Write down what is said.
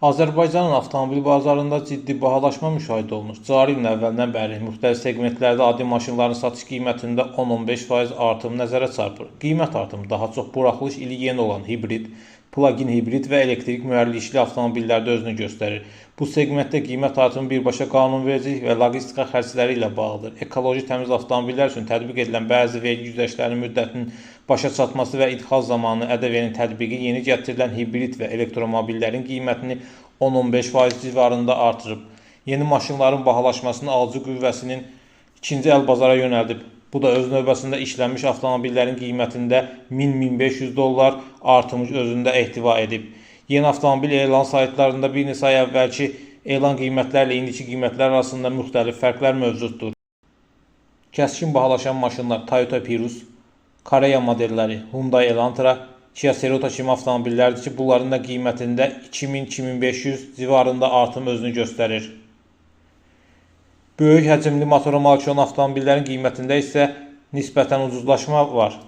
Azərbaycanın avtomobil bazarında ciddi bahalaşma müşahidə olunur. Cari ilin əvvəlindən bəri müxtəlif segmentlərdə adi maşınların satış qiymətində 10-15% artım nəzərə çarpır. Qiymət artımı daha çox buraxılış ili yeni olan hibrid, plug-in hibrid və elektrik mühərrikli avtomobillərdə özünü göstərir. Bu segmentdə qiymət artımı birbaşa qanunvericilik və logistika xərcləri ilə bağlıdır. Ekoloji təmiz avtomobillər üçün tətbiq edilən bəzi vergi güzəştlərinin müddətinin başa çatması və idxal zamanı ƏDV-nin tətbiqi yeni gətirilən hibrid və elektromobillərin qiymətini 10-15% civarında artırıb. Yeni maşınların bahalaşmasını alıcı qüvvəsinin ikinci əl bazara yönəldib. Bu da öz növbəsində işlənmiş avtomobillərin qiymətində $1000-1500 artımı özündə ehtiva edib. Yeni avtomobil elan saytlarında bir neçə ay əvvəlki elan qiymətlərlə indiki qiymətlər arasında müxtəlif fərqlər mövcuddur. Kəskin bahalaşan maşınlar Toyota Prius, Koreya modelləri Hyundai Elantra, Kia Cerata kimi avtomobillərdir ki, bunların da qiymətində 2000-2500 civarında artım özünü göstərir. Böyük həcmli motora malik olan avtomobillərin qiymətində isə nisbətən ucuzlaşma var.